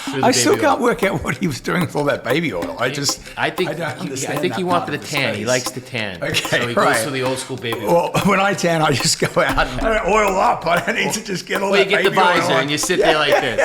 I still can't work out what he was doing with all that baby oil. I don't understand. I think he wanted a tan. He likes to tan. Okay, so he goes for the old school baby oil. Well, when I tan, I just go out and I oil up. I don't need to just get all that baby oil. Well, you get the visor and you sit there like this.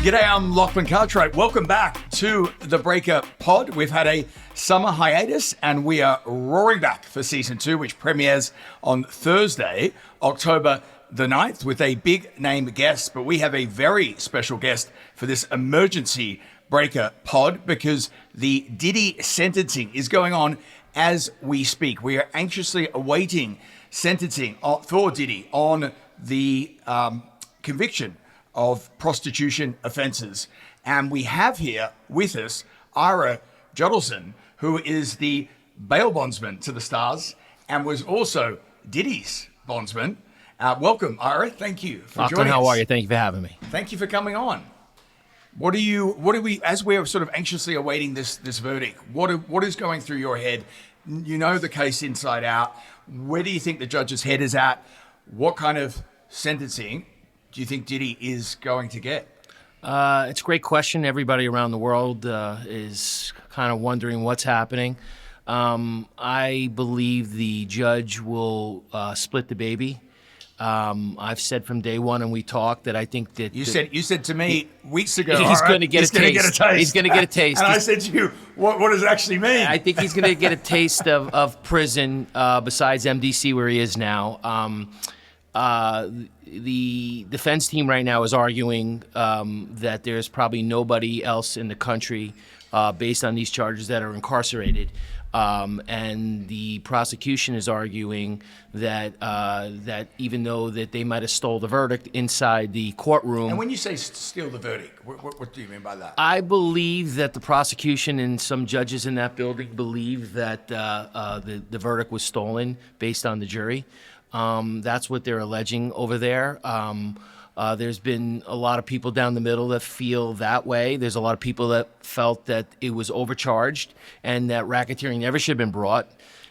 G'day, I'm Lachlan Cartwright. Welcome back to the Breaker Pod. We've had a summer hiatus and we are roaring back for season 2, which premieres on Thursday, October the 9th, with a big name guest. But we have a very special guest for this emergency Breaker Pod because the Diddy sentencing is going on as we speak. We are anxiously awaiting sentencing for Diddy on the conviction of prostitution offences. And we have here with us Ira Judelson, who is the bail bondsman to the stars and was also Diddy's bondsman. Welcome, Ira. Thank you for joining us. How are you? Thank you for having me. Thank you for coming on. What do we, as we're sort of anxiously awaiting this verdict, what is going through your head? You know the case inside out. Where do you think the judge's head is at? What kind of sentencing do you think Diddy is going to get? It's a great question. Everybody around the world is kind of wondering what's happening. I believe the judge will split the baby. I've said from day one, and we talked, that I think that you said to me weeks ago he's going to get a taste. He's going to get a taste. And I said to you, what does it actually mean? I think he's going to get a taste of prison besides MDC where he is now. The defense team right now is arguing that there's probably nobody else in the country based on these charges that are incarcerated. And the prosecution is arguing that that even though that they might have stole the verdict inside the courtroom. And when you say steal the verdict, what do you mean by that? I believe that the prosecution and some judges in that building believe that the verdict was stolen based on the jury. That's what they're alleging over there. There's been a lot of people down the middle that feel that way. There's a lot of people that felt that it was overcharged and that racketeering never should have been brought.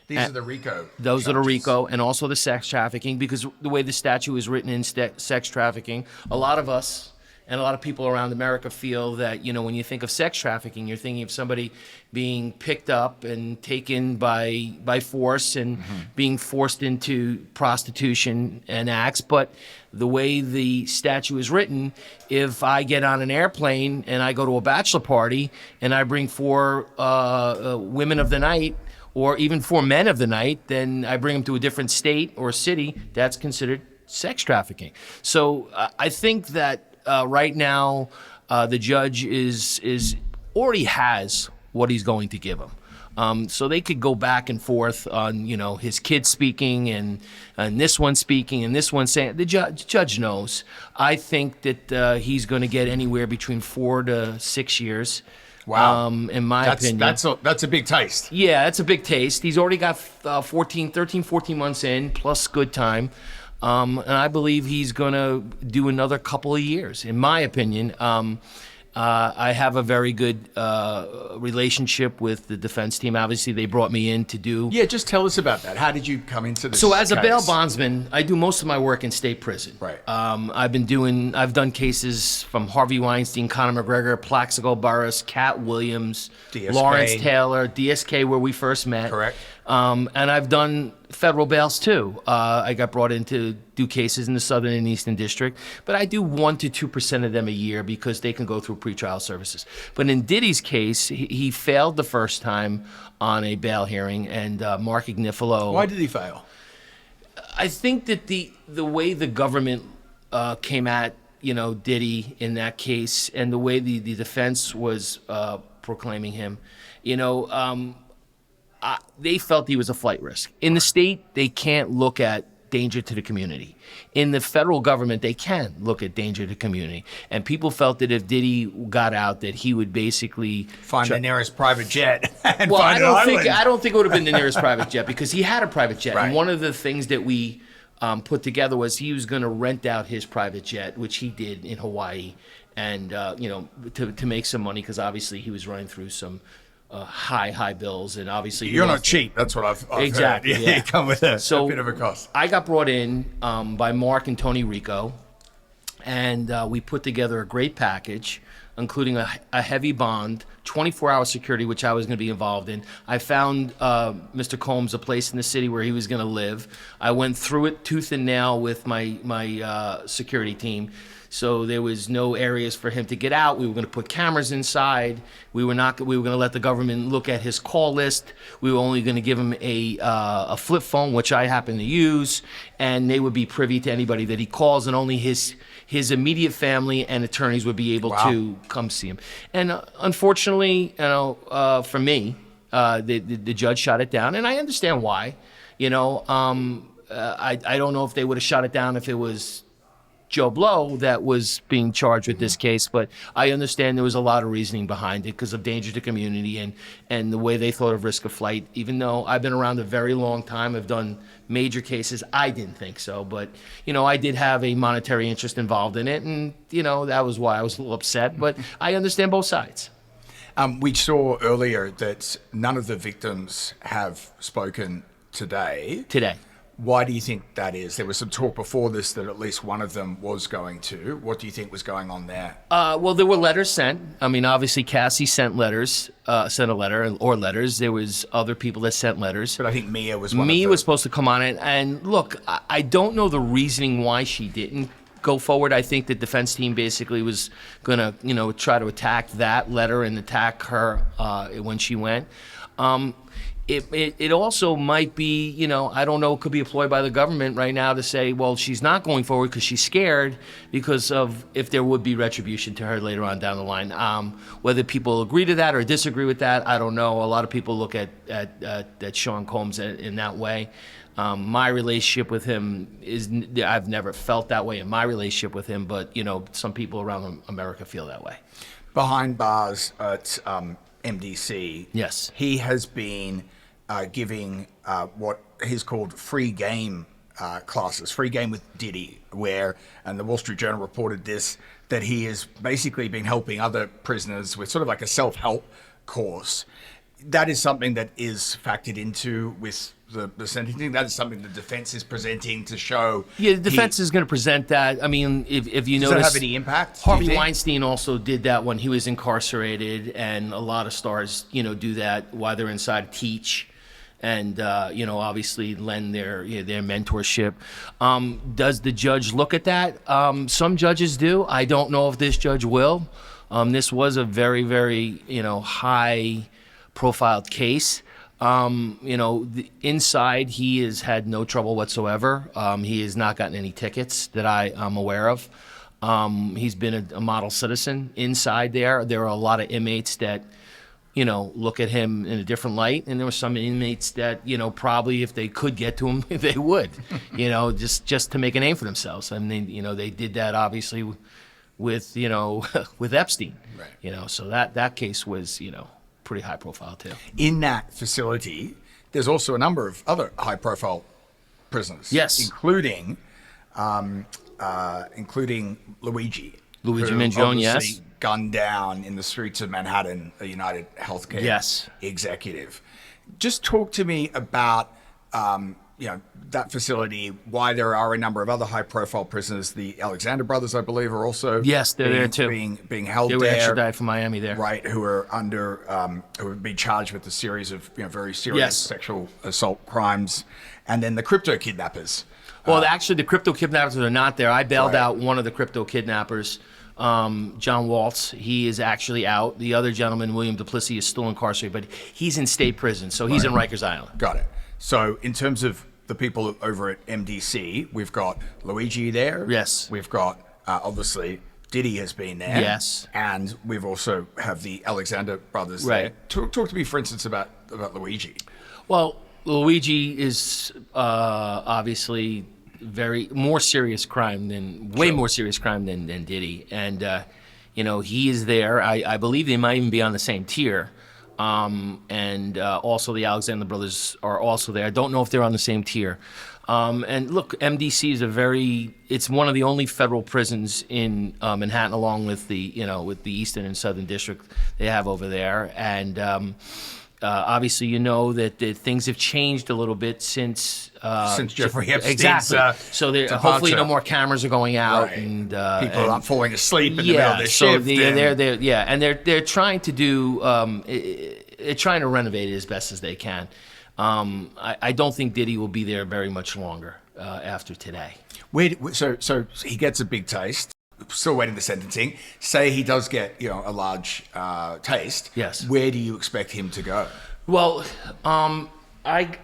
These are the RICO. Those charges. are the RICO, and also the sex trafficking, because the way the statute is written in sex trafficking, a lot of us and a lot of people around America feel that, you know, when you think of sex trafficking, you're thinking of somebody being picked up and taken by force and being forced into prostitution and acts. But the way the statute is written, if I get on an airplane and I go to a bachelor party and I bring 4 women of the night, or even 4 men of the night, then I bring them to a different state or city, that's considered sex trafficking. So I think that right now, the judge is already has what he's going to give him. So they could go back and forth on, you know, his kid speaking and this one speaking and this one saying. The judge knows. I think that he's going to get anywhere between 4 to 6 years. Wow. In my opinion. That's a big taste. Yeah, that's a big taste. He's already got 14 months in, plus good time. And I believe he's going to do another couple of years, in my opinion. I have a very good relationship with the defense team. Obviously, they brought me in to do... Yeah, just tell us about that. How did you come into this So as a case? bail bondsman, I do most of my work in state prison. Right. I've done cases from Harvey Weinstein, Conor McGregor, Plaxico Burress, Cat Williams, DSK. Lawrence Taylor, DSK, where we first met. Correct. And I've done federal bails too. I got brought in to do cases in the Southern and Eastern District, but I do 1% to 2% of them a year because they can go through pretrial services. But in Diddy's case, he failed the first time on a bail hearing, and Mark Ignifilo. Why did he fail? I think that the way the government came at, you know, Diddy in that case, and the way the defense was proclaiming him, you know. They felt he was a flight risk. In the state, they can't look at danger to the community. In the federal government, they can look at danger to the community. And people felt that if Diddy got out, that he would basically find the nearest private jet and well, find an island. I don't think it would have been the nearest private jet, because he had a private jet. Right. And one of the things that we put together was he was going to rent out his private jet, which he did in Hawaii, and you know, to make some money, because obviously he was running through some high bills, and obviously You're not cheap. That's what I've exactly heard. yeah. You come with a bit of a cost. I got brought in by Mark and Tony Rico, and we put together a great package, including a heavy bond, 24-hour security, which I was going to be involved in. I found Mr. Combs a place in the city where he was going to live. I went through it tooth and nail with my security team. So there was no areas for him to get out. We were going to put cameras inside. We were going to let the government look at his call list. We were only going to give him a flip phone, which I happen to use, and they would be privy to anybody that he calls, and only his immediate family and attorneys would be able to come see him. And unfortunately, for me, the judge shot it down, and I understand why. I don't know if they would have shot it down if it was Joe Blow that was being charged with this case, but I understand there was a lot of reasoning behind it because of danger to community and the way they thought of risk of flight. Even though I've been around a very long time, I've done major cases, I didn't think so. But, I did have a monetary interest involved in it, and, that was why I was a little upset. But I understand both sides. We saw earlier that none of the victims have spoken today. Why do you think that is? There was some talk before this that at least one of them was going to. What do you think was going on there? Well, there were letters sent. I mean, obviously, Cassie sent a letter or letters. There was other people that sent letters. But I think Mia was one Mia was supposed to come on it. And look, I don't know the reasoning why she didn't go forward. I think the defense team basically was going to, try to attack that letter and attack her when she went. It also might be, I don't know, it could be employed by the government right now to say, well, she's not going forward because she's scared because of if there would be retribution to her later on down the line. Whether people agree to that or disagree with that, I don't know. A lot of people look at Sean Combs in that way. My relationship with him I've never felt that way in my relationship with him, but, some people around America feel that way. Behind bars at MDC, yes, he has been giving what he's called free game classes, free game with Diddy, and the Wall Street Journal reported this, that he has basically been helping other prisoners with sort of like a self-help course. That is something that is factored into with the sentencing. That is something the defense is presenting to show. Yeah, the defense is going to present that. I mean, if you notice, does that have any impact? Harvey Weinstein also did that when he was incarcerated, and a lot of stars, do that while they're inside, teach, and obviously lend their mentorship. Does the judge look at that? Some judges do. I don't know if this judge will. This was a very, very high profiled case. Inside he has had no trouble whatsoever. He has not gotten any tickets that I am aware of. He's been a model citizen inside there. There are a lot of inmates that, look at him in a different light. And there were some inmates that, probably if they could get to him, they would, just to make a name for themselves. And they did that obviously with, with Epstein, right. So that case was, pretty high profile too. In that facility, there's also a number of other high profile prisoners. Yes. Including Luigi. Luigi Mangione, yes. Gunned down in the streets of Manhattan, a United Healthcare executive. Just talk to me about that facility, why there are a number of other high-profile prisoners. The Alexander brothers, I believe, are also they're there too, being held there. They were extradited from Miami there, right? Who are who have been charged with a series of very serious sexual assault crimes, and then the crypto kidnappers. Well, actually, the crypto kidnappers are not there. I bailed out one of the crypto kidnappers, John Waltz. He is actually out. The other gentleman, William Duplessis, is still incarcerated, but he's in state prison, so he's in Rikers Island. Got it. So in terms of the people over at MDC, we've got Luigi there. Yes. We've got, obviously, Diddy has been there. Yes. And we've also have the Alexander brothers there. Talk to me, for instance, about Luigi. Well, Luigi is obviously way more serious crime than Diddy. And, he is there. I believe they might even be on the same tier. And also the Alexander brothers are also there. I don't know if they're on the same tier. And look, MDC is it's one of the only federal prisons in Manhattan, along with the Eastern and Southern District they have over there. And obviously, that things have changed a little bit since Jeffrey Epstein's exactly. So hopefully, no more cameras are going out, right. and people are not falling asleep in the middle of their shift. They're trying to do. They're trying to renovate it as best as they can. I don't think Diddy will be there very much longer after today. So he gets a big taste. Still waiting for sentencing. Say he does get a large taste. Yes. Where do you expect him to go? Well, I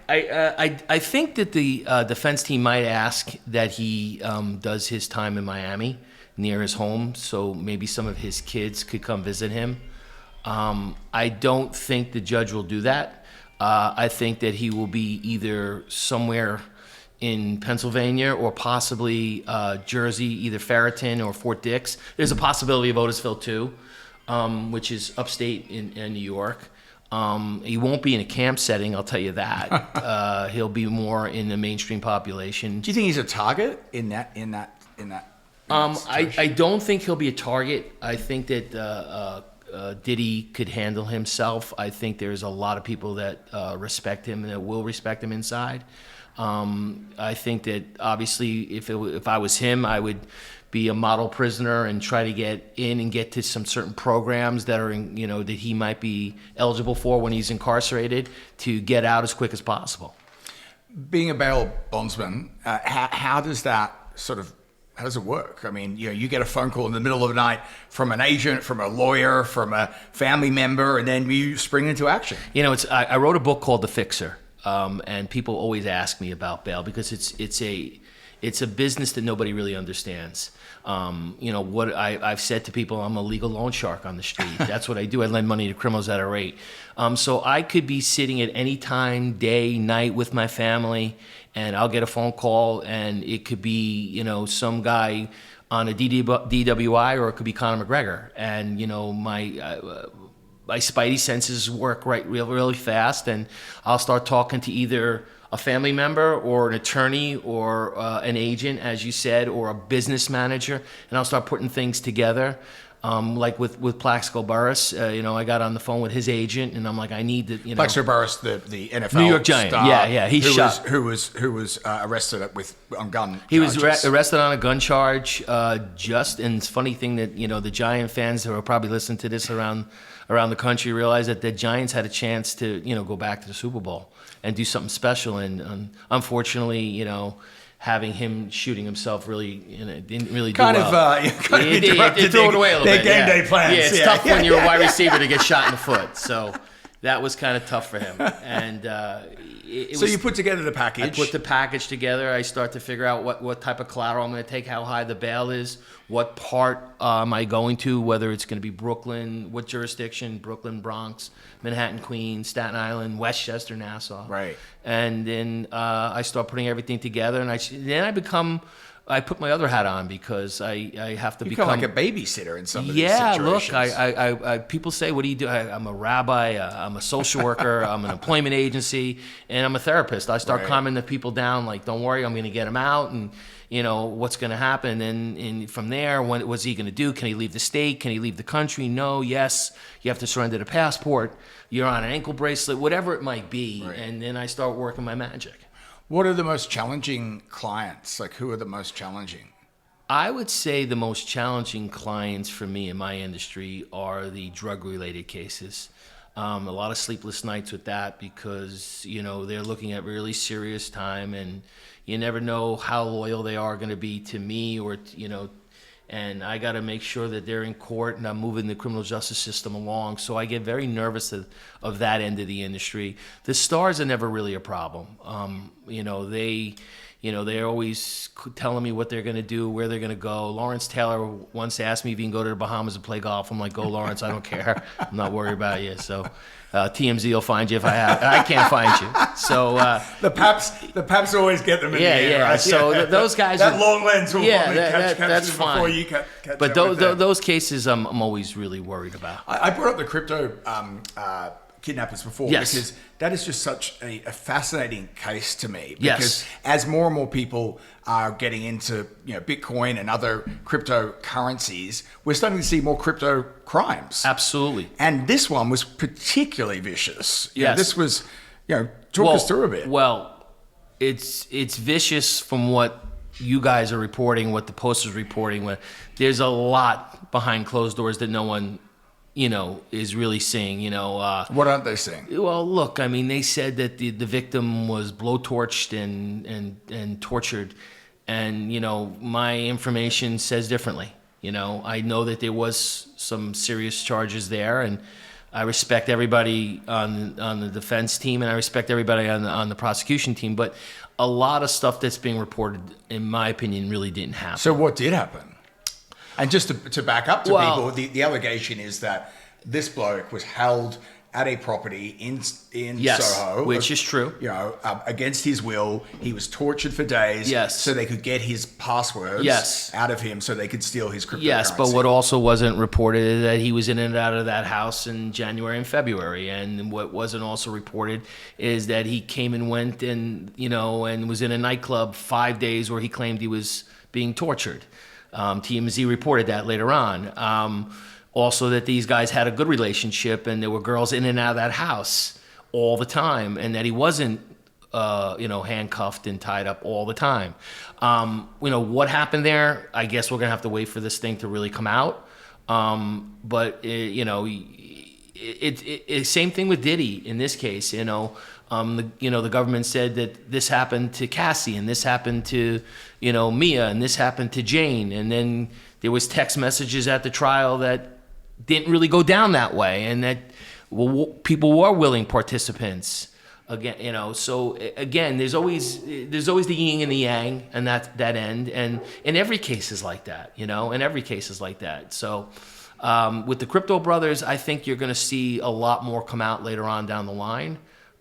think that the defense team might ask that he does his time in Miami near his home, so maybe some of his kids could come visit him. I don't think the judge will do that. I think that he will be either somewhere in Pennsylvania or possibly Jersey, either Ferriton or Fort Dix. There's a possibility of Otisville too, which is upstate in New York. He won't be in a camp setting, I'll tell you that. He'll be more in the mainstream population. Do you think he's a target in that? I don't think he'll be a target. I think that Diddy could handle himself. I think there's a lot of people that respect him and that will respect him inside. I think that obviously if I was him, I would be a model prisoner and try to get in and get to some certain programs that are that he might be eligible for when he's incarcerated to get out as quick as possible. Being a bail bondsman, how does it work? I mean, you get a phone call in the middle of the night from an agent, from a lawyer, from a family member, and then you spring into action. I wrote a book called The Fixer, and people always ask me about bail because it's a business that nobody really understands. What I've said to people, I'm a legal loan shark on the street. That's what I do. I lend money to criminals at a rate. So I could be sitting at any time, day, night with my family, and I'll get a phone call, and it could be, some guy on a DWI, or it could be Conor McGregor. And, my spidey senses work really fast, and I'll start talking to either a family member or an attorney or an agent, as you said, or a business manager, and I'll start putting things together. Like with Plaxico Burress, I got on the phone with his agent, and I'm like, I need to, Plaxico Burress, the NFL New York Giant, star, yeah, he shot. Who was arrested on gun. He charges. was arrested on a gun charge. And it's a funny thing that the Giant fans who are probably listening to this around the country realize that the Giants had a chance to go back to the Super Bowl and do something special, and unfortunately, having him shooting himself really, didn't really do well. It threw it away a little bit. Their game day plans. Yeah, it's tough when you're a wide receiver to get shot in the foot. So that was kind of tough for him. And you put together the package. I put the package together. I start to figure out what type of collateral I'm going to take, how high the bail is, what part am I going to, whether it's going to be Brooklyn, what jurisdiction, Brooklyn, Bronx, Manhattan, Queens, Staten Island, Westchester, Nassau. Right. And then I start putting everything together, and I put my other hat on because I have to become like a babysitter in some of these situations. Yeah, look, people say, what do you do? I'm a rabbi, I'm a social worker, I'm an employment agency, and I'm a therapist. I start calming the people down, like, don't worry, I'm going to get them out, and what's going to happen. And from there, what's he going to do? Can he leave the state? Can he leave the country? No, yes. You have to surrender the passport. You're on an ankle bracelet, whatever it might be. Right. And then I start working my magic. What are the most challenging clients? Like, who are the most challenging? I would say the most challenging clients for me in my industry are the drug-related cases. A lot of sleepless nights with that because, they're looking at really serious time, and you never know how loyal they are going to be to me or, and I got to make sure that they're in court and I'm moving the criminal justice system along. So I get very nervous of that end of the industry. The stars are never really a problem. They're always telling me what they're going to do, where they're going to go. Lawrence Taylor once asked me if he can go to the Bahamas and play golf. I'm like, go, Lawrence, I don't care. I'm not worried about you. So TMZ will find you if I can't find you. So the Paps always get them in the air. Yeah. Right? So those guys. That long lens will probably catch that's fine. Before you catch but those cases, I'm always really worried about. I brought up the crypto Kidnappers before, Yes. because that is just such a fascinating case to me. Because Yes. as more and more people are getting into Bitcoin and other cryptocurrencies, we're starting to see more crypto crimes. Absolutely. And this one was particularly vicious. Yes. This was, talk us through a bit. Well, it's vicious from what you guys are reporting, what the Post is reporting. There's a lot behind closed doors that no one is really seeing, What aren't they saying? Well, look, I mean, they said that the victim was blowtorched and tortured. And, my information says differently. I know that there was some serious charges there, and I respect everybody on the defense team, and I respect everybody on the prosecution team. But a lot of stuff that's being reported, in my opinion, really didn't happen. So what did happen? And just to back up to people, the allegation is that this bloke was held at a property in Soho, which is true. Against his will. He was tortured for days, so they could get his passwords out of him, so they could steal his cryptocurrency. Yes, but what also wasn't reported is that he was in and out of that house in January and February. And what wasn't also reported is that he came and went and was in a nightclub 5 days where he claimed he was being tortured. TMZ reported that later on. Also that these guys had a good relationship and there were girls in and out of that house all the time, and that he wasn't, handcuffed and tied up all the time. What happened there, I guess we're going to have to wait for this thing to really come out. But same thing with Diddy in this case, the government said that this happened to Cassie and this happened to, Mia and this happened to Jane. And then there was text messages at the trial that didn't really go down that way, and that people were willing participants. Again, so again, there's always the yin and the yang, and that end, and in every case is like that, in every case is like that. So with the Crypto Brothers, I think you're going to see a lot more come out later on down the line.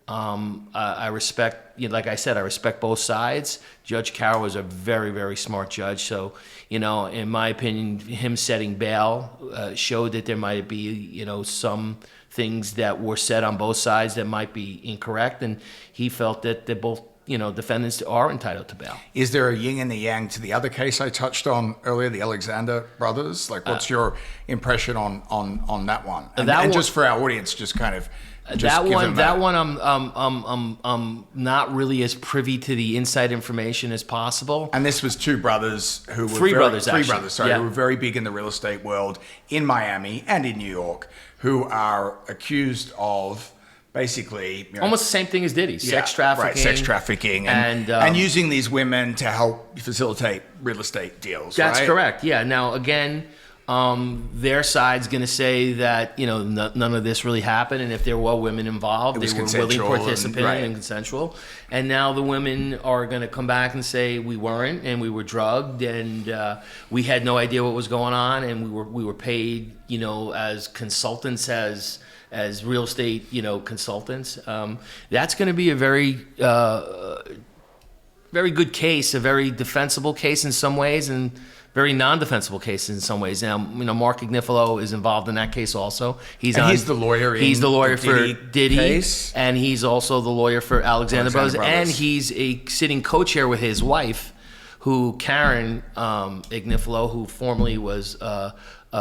I respect, like I said, I respect both sides. Judge Carroll is a very, very smart judge. So, in my opinion, him setting bail showed that there might be, some things that were said on both sides that might be incorrect. And he felt that both, defendants are entitled to bail. Is there a yin and the yang to the other case I touched on earlier, the Alexander brothers? Like, what's your impression on that one? And just for our audience, just kind of... That one, I'm not really as privy to the inside information as possible. And this was two brothers who were three brothers, who were very big in the real estate world in Miami and in New York, who are accused of basically almost the same thing as Diddy, sex trafficking, and using these women to help facilitate real estate deals. That's correct. Yeah. Now again. Their side's going to say that none of this really happened, and if there were women involved, they were willing participants and consensual. And now the women are going to come back and say we weren't, and we were drugged, and we had no idea what was going on, and we were paid as consultants as real estate consultants. That's going to be a very very good case, a very defensible case in some ways, and very non-defensible case in some ways. Now, Mark Ignifilo is involved in that case also. He's the lawyer. He's the lawyer for Diddy case. And he's also the lawyer for Alexander Brothers. And he's a sitting co-chair with his wife, Karen Ignifilo, who formerly was a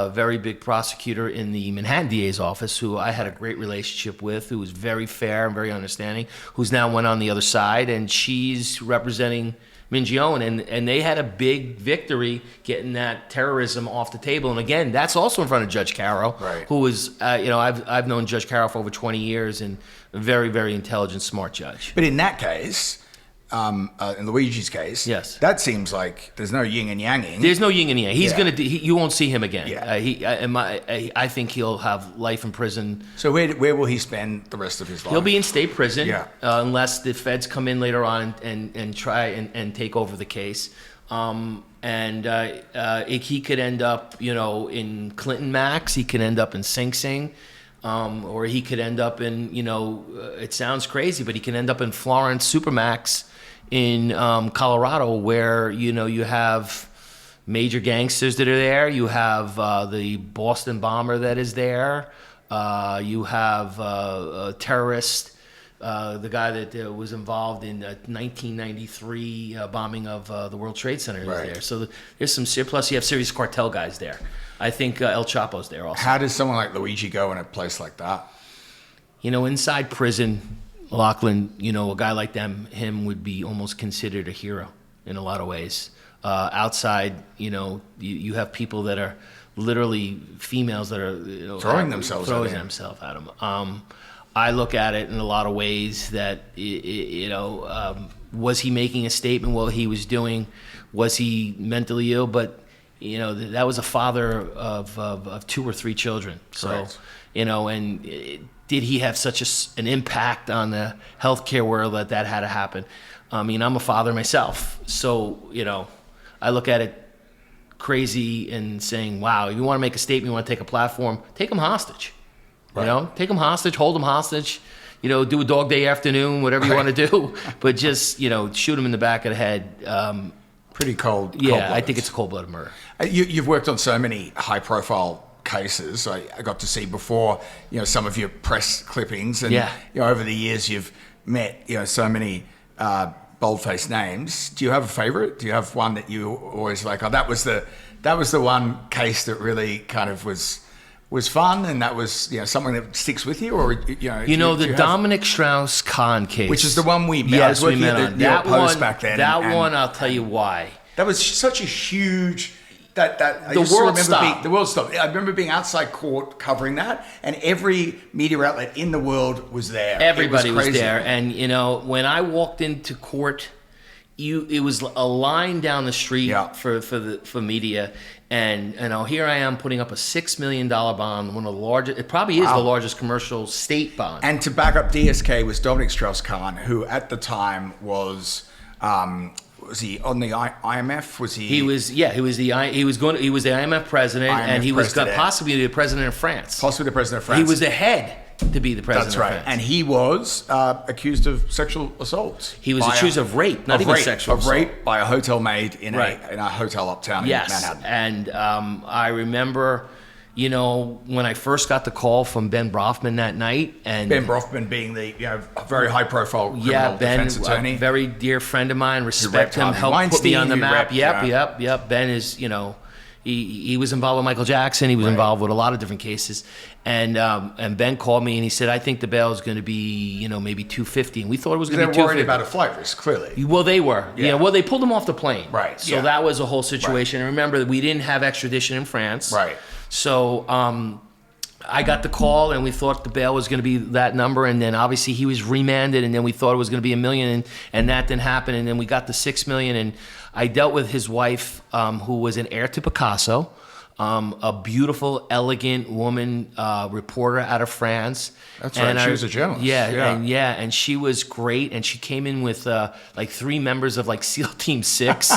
very big prosecutor in the Manhattan DA's office, who I had a great relationship with, who was very fair and very understanding, who's now went on the other side, and she's representing Mangione, and they had a big victory getting that terrorism off the table. And again, that's also in front of Judge Carroll, who is, I've known Judge Carroll for over 20 years, and a very, very intelligent, smart judge. But in that case, in Luigi's case, that seems like there's no yin and yanging. There's no yin and yang. He's you won't see him again. I think he'll have life in prison. So where will he spend the rest of his life? He'll be in state prison, unless the feds come in later on and try and take over the case. He could end up, in Clinton Max. He could end up in Sing Sing. Or he could end up in, it sounds crazy, but he can end up in Florence Supermax in Colorado, where, you have major gangsters that are there. You have the Boston bomber that is there. You have a terrorist, the guy that was involved in the 1993 bombing of the World Trade Center is there. So there's some, plus you have serious cartel guys there. I think El Chapo's there also. How does someone like Luigi go in a place like that? You know, inside prison, Lachlan, you know, a guy like him would be almost considered a hero in a lot of ways. Outside, you know, you have people that are literally females that are, you know, throwing themselves at him. I look at it in a lot of ways that, you know, was he making a statement while he was doing? Was he mentally ill? But, you know, that was a father of 2 or 3 children. So, Correct. you know, and did he have such an impact on the healthcare world that had to happen? I mean, I'm a father myself. So, you know, I look at it crazy and saying, wow, if you want to make a statement, you want to take a platform, take him hostage. Right. You know, take them hostage, hold them hostage, you know, do a dog day afternoon, whatever you want to do, but just, you know, shoot them in the back of the head. Pretty cold. Yeah, I think it's a cold-blooded murder. You've worked on so many high-profile cases. I got to see before, you know, some of your press clippings, and you know, over the years you've met, you know, so many bold-faced names. Do you have a favorite? Do you have one that you always like? Oh, that was the one case that really kind of was fun, and that was, you know, something that sticks with you, or you know, the Dominic Strauss-Kahn case, which is the one we met. Yes, we met on that one. Back then, that one, I'll tell you why. That was such a huge. The world stopped. The world stopped. I remember being outside court covering that, and every media outlet in the world was there. Everybody was there, and you know, when I walked into court, it was a line down the street for media. And you know, here I am putting up a $6 million bond, one of the largest. It probably is the largest commercial state bond. And to back up DSK was Dominic Strauss-Kahn, who at the time was he on the IMF? Was he? He was the IMF president, and he was possibly the president of France. Possibly the president of France. He was the head to be the president. That's right. Of France. And he was accused of sexual assault. He was accused of rape, not even sexual assault. Of rape by a hotel maid in a hotel uptown in Manhattan. And I remember, you know, when I first got the call from Ben Brofman that night, and Ben Brofman being the very high profile criminal defense attorney, a very dear friend of mine, respect him, helped put me on the map. Yep. Ben is, you know, he was involved with Michael Jackson. He was involved with a lot of different cases, and Ben called me and he said, I think the bail is going to be, you know, maybe $250, and we thought it was going to be $250. They're worried about a flight risk, clearly. Well, they were. Yeah. Well, they pulled him off the plane. Right. So that was a whole situation. And remember that we didn't have extradition in France. Right. So I got the call, and we thought the bail was going to be that number, and then obviously he was remanded, and then we thought it was going to be $1 million, and that didn't happen, and then we got the $6 million, and I dealt with his wife, who was an heir to Picasso, a beautiful, elegant woman, reporter out of France. That's right. She was a journalist. And she was great. And she came in with like 3 members of like SEAL Team 6.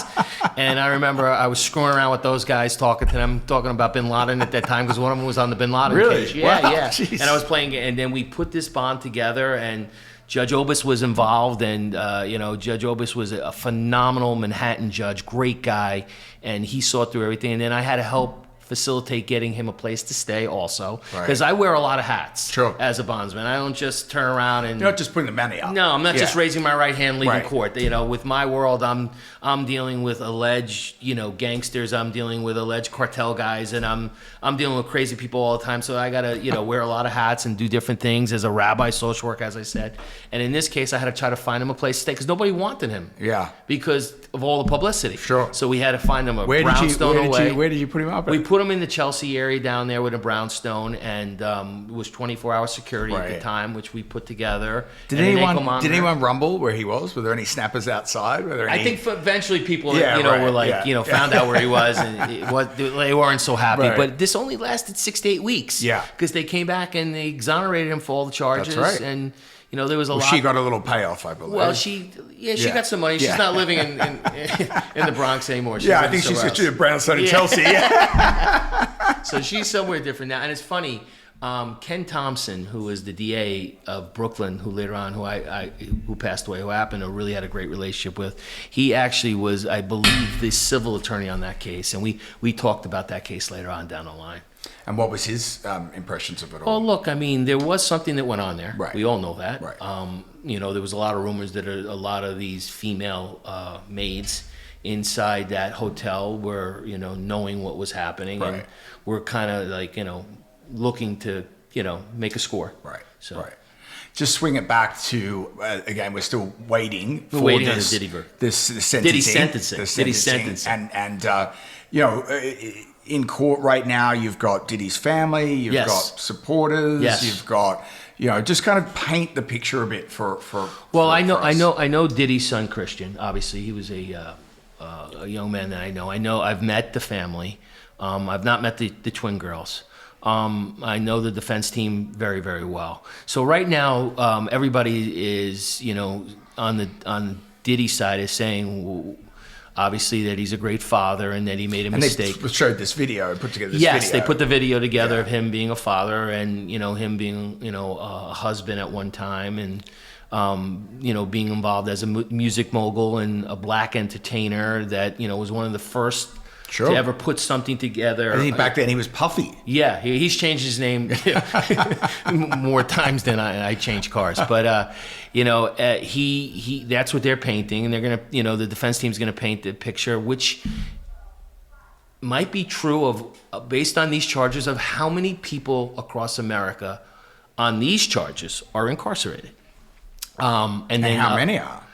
And I remember I was screwing around with those guys, talking to them, talking about Bin Laden at that time, because one of them was on the Bin Laden case. Yeah, wow, geez. And I was playing, and then we put this bond together, and Judge Obis was involved, and you know, Judge Obis was a phenomenal Manhattan judge, great guy, and he saw through everything. And then I had to help facilitate getting him a place to stay also, because I wear a lot of hats as a bondsman. I don't just turn around and... You're not just putting the money up. No, I'm not just raising my right hand leaving court. You know, with my world, I'm dealing with alleged, you know, gangsters. I'm dealing with alleged cartel guys, and I'm dealing with crazy people all the time. So I gotta, you know, wear a lot of hats and do different things as a rabbi, social work, as I said. And in this case, I had to try to find him a place to stay, because nobody wanted him. Yeah. Because of all the publicity. Sure. So we had to find him a brownstone away. Where did you put him up at? We put him in the Chelsea area down there with a brownstone, and it was 24-hour security at the time, which we put together. Did anyone rumble where he was? Were there any snappers outside? Were there any... I think eventually people, were like, found out where he was, and they weren't so happy. Right. But this only lasted 6 to 8 weeks. Yeah. Because they came back and they exonerated him for all the charges. That's right. And you know, there was a lot. She got a little payoff, I believe. Well, she got some money. She's not living in the Bronx anymore. I think she's a brownstone in Chelsea. So she's somewhere different now. And it's funny, Ken Thompson, who was the DA of Brooklyn, who later on, who passed away, who happened to really had a great relationship with, he actually was, I believe, the civil attorney on that case. And we talked about that case later on down the line. And what was his impressions of it all? Well, look, I mean, there was something that went on there. Right. We all know that. Right. There was a lot of rumors that a lot of these female maids inside that hotel were, knowing what was happening, Right. and were kind of like, looking to, make a score. Right. So. Right. Just swing it back to again. We're still waiting for on the this, Diddy verdict. this sentencing. Diddy's sentencing. And in court right now, you've got Diddy's family, you've Yes. got supporters, Yes. you've got just kind of paint the picture a bit for. Well, for us. I know Diddy's son Christian. Obviously, he was a young man that I know. I've met the family. I've not met the twin girls. I know the defense team very, very well. So right now, everybody is, on Diddy's side is saying, obviously, that he's a great father and that he made a mistake. And they showed this video, put together this video. Yes, they put the video together of him being a father and, him being, a husband at one time and, being involved as a music mogul and a black entertainer that, was one of the first Sure. to ever put something together. I think back then he was Puffy. Yeah, he's changed his name more times than I change cars. But he that's what they're painting, and they're gonna, the defense team's gonna paint the picture, which might be true of based on these charges of how many people across America on these charges are incarcerated. And then how many are?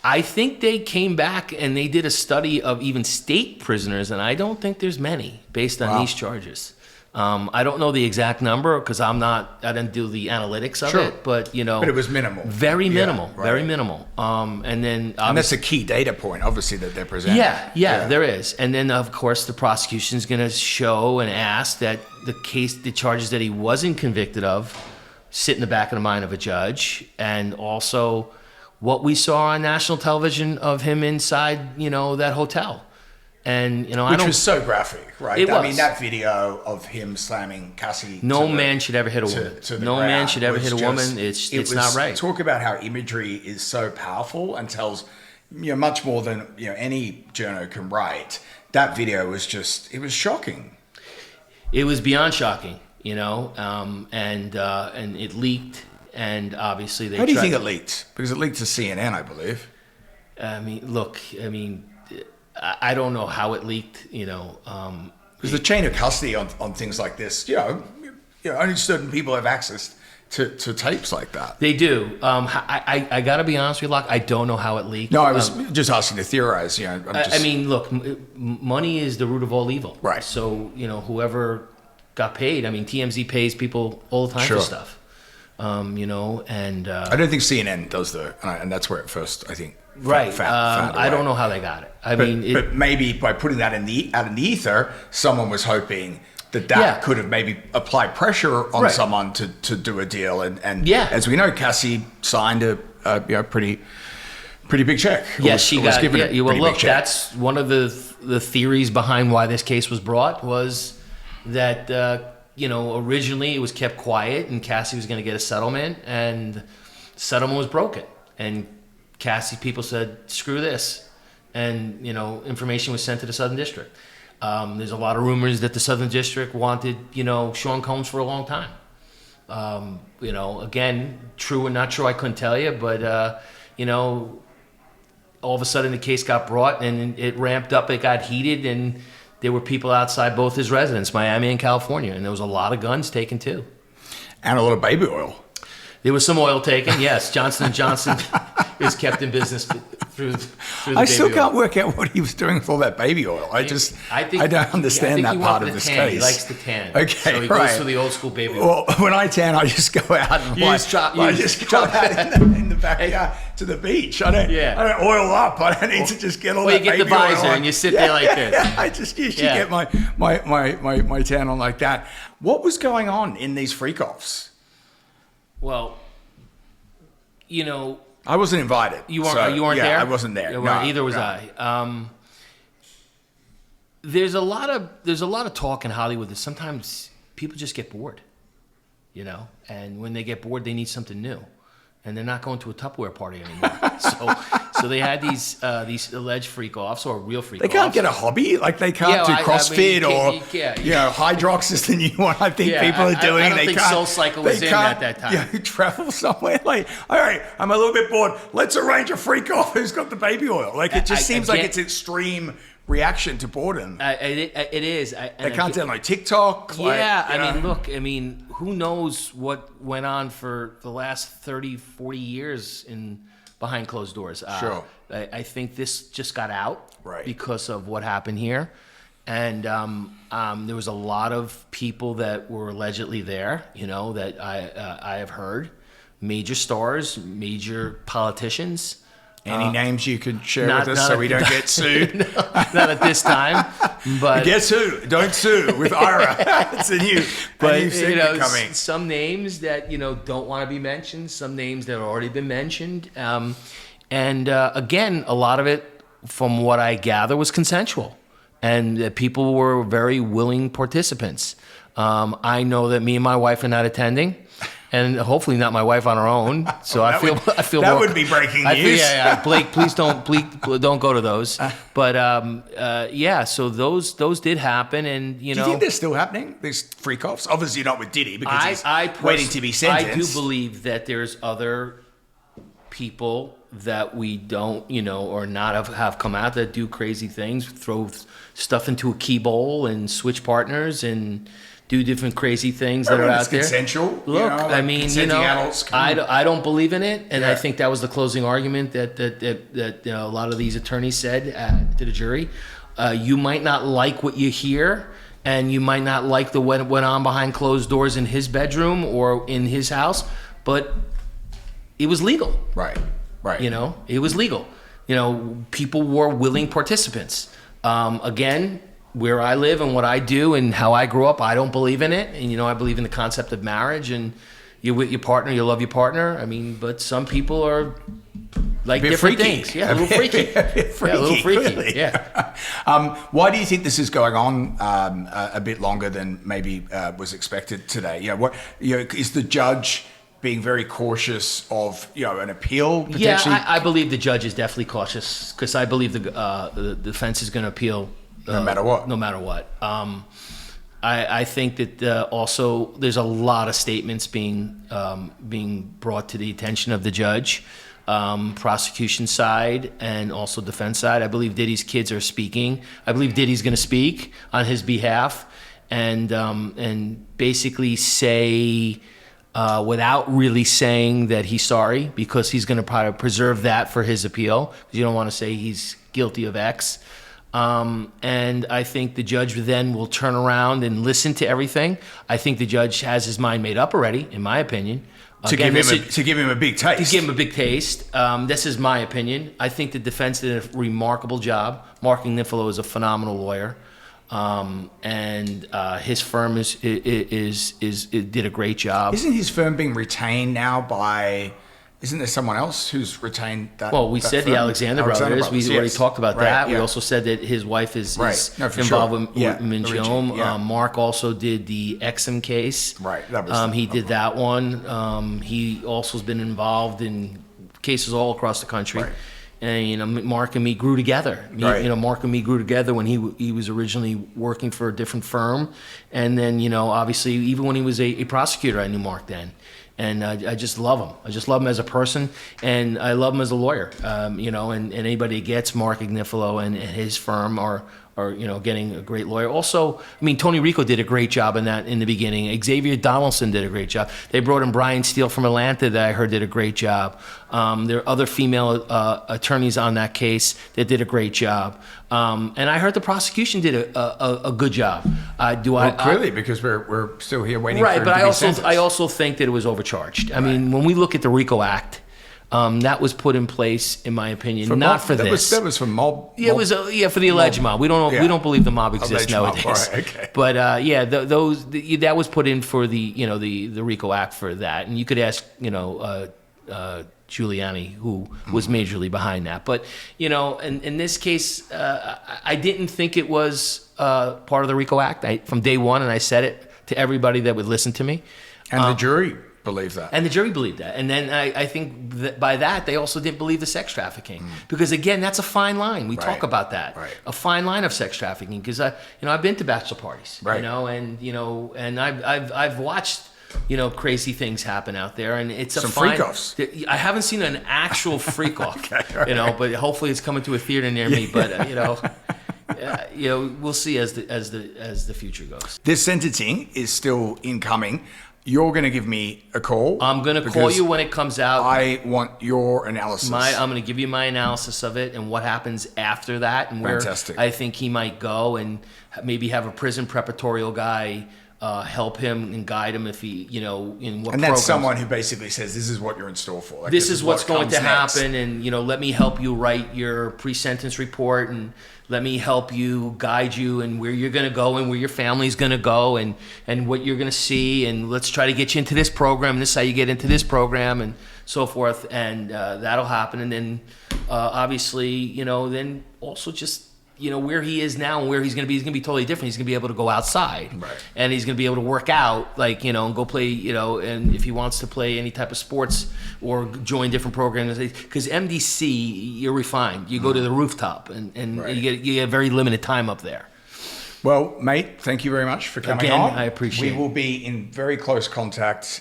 I think they came back and they did a study of even state prisoners, and I don't think there's many based on these charges. I don't know the exact number because I didn't do the analytics of it, but But it was minimal. Very minimal, Yeah, right. very minimal. And then And that's a key data point, obviously, that they're presenting. yeah, there is. And then of course the prosecution's going to show and ask that the charges that he wasn't convicted of sit in the back of the mind of a judge, and also what we saw on national television of him inside, that hotel. And, Which was so graphic, right? It was. I mean, that video of him slamming Cassie. No man should ever hit a woman. No man should ever hit a woman. It's not right. Talk about how imagery is so powerful and tells, much more than, any journo can write. That video was it was shocking. It was beyond shocking, and it leaked. And obviously How do you think it leaked? Because it leaked to CNN, I believe. I mean, I don't know how it leaked, Because the chain of custody on things like this, only certain people have access to tapes like that. They do. I got to be honest with you, Locke, I don't know how it leaked. No, I was just asking to theorize. I mean, look, money is the root of all evil. Right. So, whoever got paid, TMZ pays people all the time for stuff. I don't think CNN does and that's where it first, I think. Right. Found I don't know how they got it. But maybe by putting that out in the ether, someone was hoping that could have maybe applied pressure on someone to do a deal. And as we know, Cassie signed a pretty big check. Yes, she got given it. Well, look, that's one of the theories behind why this case was brought was that originally it was kept quiet and Cassie was going to get a settlement, and the settlement was broken. And Cassie people said, screw this. And, information was sent to the Southern District. There's a lot of rumors that the Southern District wanted, Sean Combs for a long time. Again, true or not true, I couldn't tell you, but, all of a sudden the case got brought and it ramped up, it got heated, and there were people outside both his residences, Miami and California, and there was a lot of guns taken too. And a lot of baby oil. There was some oil taken, yes. Johnson & Johnson is kept in business through the I still baby can't oil. work out what he was doing with all that baby oil. I don't understand that part of this case. He likes to tan. Okay, so he goes for the old school baby oil. Well, when I tan, I just go out and I just go out in the backyard to the beach. I don't oil up. I don't need to just get all that baby oil. You get the visor and you sit there like this. Yeah, I just usually get my tan on like that. What was going on in these freak-offs? Well, I wasn't invited. You weren't there? I wasn't there. Either was I. There's a lot of talk in Hollywood that sometimes people just get bored, and when they get bored, they need something new, and they're not going to a Tupperware party anymore. So they had these alleged freak-offs or real freak-offs. They can't get a hobby, like they can't do CrossFit Hydrox is the new one. I think people are doing. I don't think SoulCycle was in at that time. Yeah, travel somewhere. Like, all right, I'm a little bit bored. Let's arrange a freak-off who's got the baby oil. Like, it just seems like it's extreme reaction to boredom. It is. They can't download TikTok. I mean, who knows what went on for the last 30, 40 years behind closed doors. Sure. I think this just got out because of what happened here. And there was a lot of people that were allegedly there, that I have heard. Major stars, major politicians. Any names you could share with us so we don't get sued? Not at this time. But guess who? Don't sue with Ira. It's a new segment coming. Some names that don't want to be mentioned. Some names that have already been mentioned. And again, a lot of it, from what I gather, was consensual, and people were very willing participants. I know that me and my wife are not attending. And hopefully not my wife on her own. So I feel that more, would be breaking news. Blake, please don't go to those. But so those did happen, and Do you think they're still happening? These freak-offs? Obviously not with Diddy because he's waiting to be sentenced. I do believe that there's other people that we don't, or not have come out that do crazy things, throw stuff into a key bowl and switch partners and do different crazy things that are out there. Consensual. Look, I don't believe in it, and I think that was the closing argument that a lot of these attorneys said to the jury. You might not like what you hear, and you might not like what went on behind closed doors in his bedroom or in his house, but it was legal. Right. It was legal. People were willing participants. Again, where I live and what I do and how I grew up, I don't believe in it. And, I believe in the concept of marriage, and you're with your partner, you love your partner. I mean, but some people are like different things. Yeah, a little freaky. A little freaky. Really. Yeah. Why do you think this is going on a bit longer than maybe was expected today? Is the judge being very cautious of an appeal potentially? Yeah, I believe the judge is definitely cautious because I believe the defense is going to appeal. No matter what. No matter what. I think that also there's a lot of statements being brought to the attention of the judge, prosecution side and also defense side. I believe Diddy's kids are speaking. I believe Diddy's going to speak on his behalf and basically say, without really saying that he's sorry, because he's going to probably preserve that for his appeal. You don't want to say he's guilty of X. And I think the judge then will turn around and listen to everything. I think the judge has his mind made up already, in my opinion. To give him a big taste. To give him a big taste. This is my opinion. I think the defense did a remarkable job. Mark Agnifilo is a phenomenal lawyer. And his firm did a great job. Isn't his firm being retained now by... Isn't there someone else who's retained that? Well, we said firm? The Alexander Brothers. We already talked about that. Yeah. We also said that his wife is involved with Mangione. Yeah. Mark also did the Exum case. Right. That was he did that one. He also has been involved in cases all across the country. Right. And Mark and me grew together. Mark and me grew together when he was originally working for a different firm, and then obviously even when he was a prosecutor, I knew Mark then. And I just love him. I just love him as a person, and I love him as a lawyer. And anybody that gets Mark Agnifilo and his firm are getting a great lawyer. Also, Tony Rico did a great job in the beginning. Xavier Donaldson did a great job. They brought in Brian Steele from Atlanta that I heard did a great job. There are other female attorneys on that case that did a great job. And I heard the prosecution did a good job. Clearly, because we're still here waiting for him to be sentenced. I also think that it was overcharged. When we look at the RICO Act, that was put in place, in my opinion, That was for mob. Yeah, it was for the alleged mob. We don't know. We don't believe the mob exists nowadays. Right, okay. But that was put in for the RICO Act for that, and you could ask Giuliani, who was majorly behind that. But in this case, I didn't think it was part of the RICO Act from day one, and I said it to everybody that would listen to me. And the jury believe that. And the jury believed that. And then I think that by that, they also didn't believe the sex trafficking. Because again, that's a fine line. We talk about that. Right. A fine line of sex trafficking. Because I've been to bachelor parties. Right. And I've watched crazy things happen out there, and it's some freak-offs. I haven't seen an actual freak-off, Okay, right. but hopefully it's coming to a theater near me. But we'll see as the future goes. This sentencing is still incoming. You're going to give me a call. I'm going to call you when it comes out. I want your analysis. I'm going to give you my analysis of it and what happens after that, and where Fantastic. I think he might go, and maybe have a prison preparatory guy help him and guide him if he, in what And programs. that's someone who basically says, this is what you're in store for. Like, This is what's what going to comes next. happen, and let me help you write your pre-sentence report, and let me help you guide you and where you're going to go and where your family's going to go and what you're going to see, and let's try to get you into this program. This is how you get into this program, and so forth, and that'll happen. And then obviously, then also just where he is now and where he's going to be totally different. He's going to be able to go outside, Right. and he's going to be able to work out, and go play, and if he wants to play any type of sports or join different programs, because MDC, you're refined. You go to the rooftop, and Right. you get very limited time up there. Well, mate, thank you very much for coming Again, on. I appreciate it. We will be in very close contact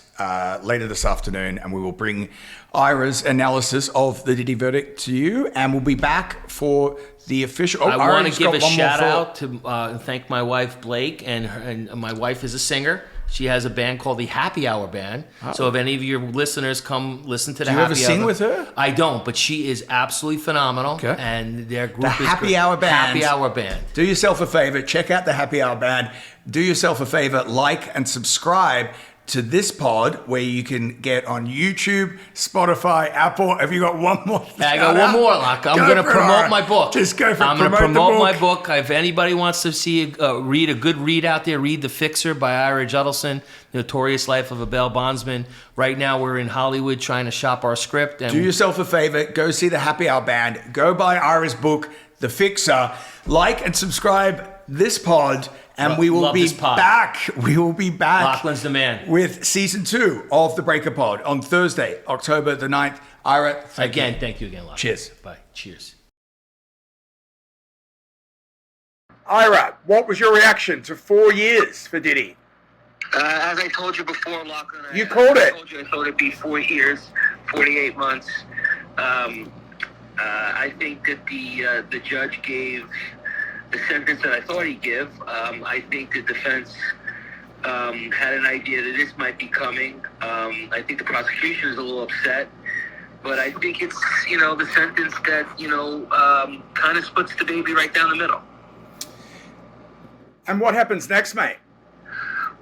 later this afternoon, and we will bring Ira's analysis of the Diddy verdict to you, and we'll be back for the official... I want Ira's to give got a one more shout thought. out to thank my wife Blake, and my wife is a singer. She has a band called the Happy Hour Band. So if any of your listeners come listen to the Do you Happy ever Hour, sing with her? I don't, but she is absolutely phenomenal. Okay. And their group The is Happy great. Hour Band. Happy Hour Band. Do yourself a favor, check out the Happy Hour Band. Do yourself a favor, like and subscribe to this pod, where you can get on YouTube, Spotify, Apple. Have you got one more? I got one more, Locke. I'm going to promote my book. Just go for it. I'm going to Promote the promote my book. book. If anybody wants to see read a good read out there, read The Fixer by Ira Judelson, The Notorious Life of a Bail Bondsman. Right now, we're in Hollywood trying to shop our script. And Do yourself a favor, go see the Happy Hour Band. Go buy Ira's book, The Fixer. Like and subscribe this pod, and we will Love be this pod. back. We will be back. Lachlan's the man. With season 2 of the Breaker Pod on Thursday, October the 9th. Ira, thank you. Thank you again, Lachlan. Cheers. Bye. Cheers. Ira, what was your reaction to 4 years for Diddy? As I told you before, Lachlan, You called it. I thought it'd be 4 years, 48 months. I think that the judge gave the sentence that I thought he'd give. I think the defense had an idea that this might be coming. I think the prosecution is a little upset, but I think it's the sentence that kind of splits the baby right down the middle. And what happens next, mate?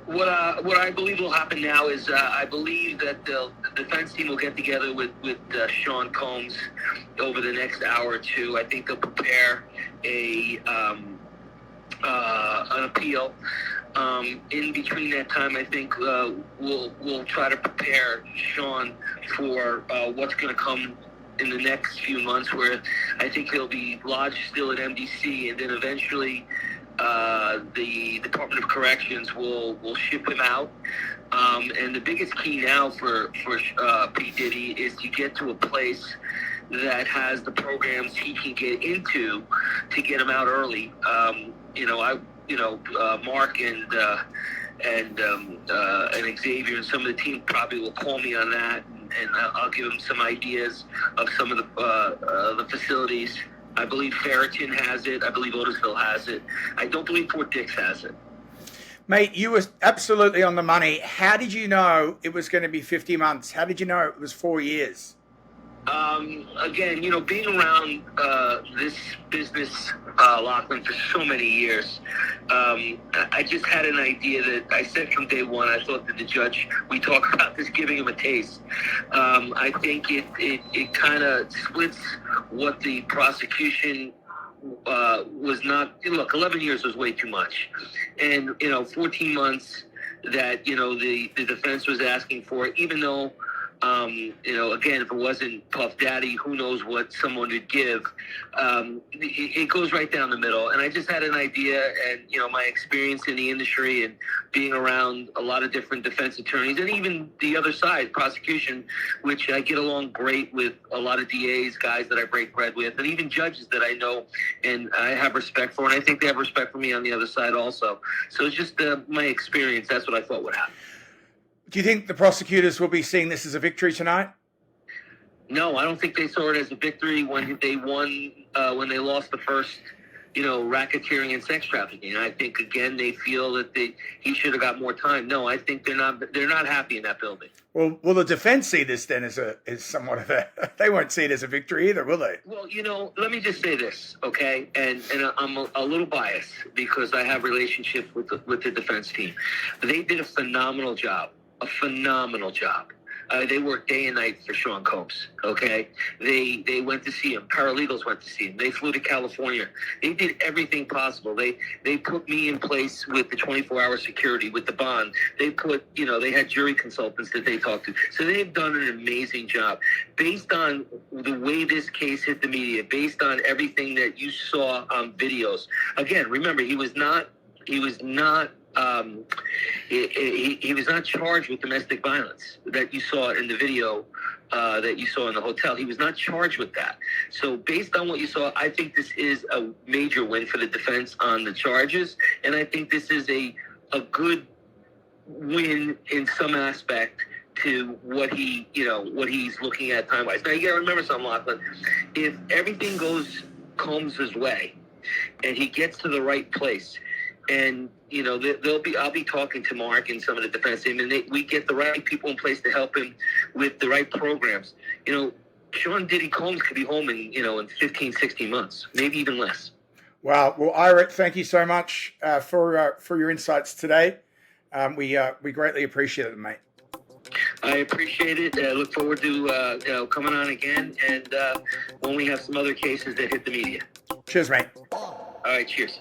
What I believe will happen now is I believe that the defense team will get together with Sean Combs over the next hour or two. I think they'll prepare an appeal. In between that time, I think we'll try to prepare Sean for what's going to come in the next few months, where I think he'll be lodged still at MDC, and then eventually the Department of Corrections will ship him out. And the biggest key now for P. Diddy is to get to a place that has the programs he can get into to get him out early. Mark and Xavier and some of the team probably will call me on that, and I'll give them some ideas of some of the facilities. I believe Ferriton has it. I believe Otisville has it. I don't believe Fort Dix has it. Mate, you were absolutely on the money. How did you know it was going to be 50 months? How did you know it was 4 years? Again, being around this business, Lachlan, for so many years, I just had an idea that I said from day one. I thought that the judge, we talk about this, giving him a taste. I think it kind of splits what the prosecution was not. Look, 11 years was way too much, and 14 months that the defense was asking for, even though Again, if it wasn't Puff Daddy, who knows what someone would give. It goes right down the middle. And I just had an idea, and, my experience in the industry and being around a lot of different defense attorneys, and even the other side, prosecution, which I get along great with a lot of DAs, guys that I break bread with, and even judges that I know and I have respect for. And I think they have respect for me on the other side also. So it's just my experience. That's what I thought would happen. Do you think the prosecutors will be seeing this as a victory tonight? No, I don't think they saw it as a victory when they won, when they lost the first, racketeering and sex trafficking. I think, again, they feel that he should have got more time. No, I think they're not happy in that building. Well, will the defense see this then as somewhat of a? They won't see it as a victory either, will they? Well, let me just say this, okay? And I'm a little biased because I have relationships with the defense team. They did a phenomenal job. They worked day and night for Sean Combs, okay? They went to see him. Paralegals went to see him. They flew to California. They did everything possible. They put me in place with the 24-hour security, with the bond. They put, they had jury consultants that they talked to. So they've done an amazing job. Based on the way this case hit the media, based on everything that you saw on videos. Again, remember, he was not charged with domestic violence that you saw in the video that you saw in the hotel. He was not charged with that. So based on what you saw, I think this is a major win for the defense on the charges. And I think this is a good win in some aspect to what he's looking at time-wise. Now, you got to remember something, Lachlan. If everything goes Combs' way and he gets to the right place, and I'll be talking to Mark and some of the defense team, and we get the right people in place to help him with the right programs. Sean Diddy Combs could be home in 15, 16 months, maybe even less. Wow. Well, Ira, thank you so much for your insights today. We greatly appreciate it, mate. I appreciate it. I look forward to coming on again, and when we have some other cases that hit the media. Cheers, mate. All right, cheers.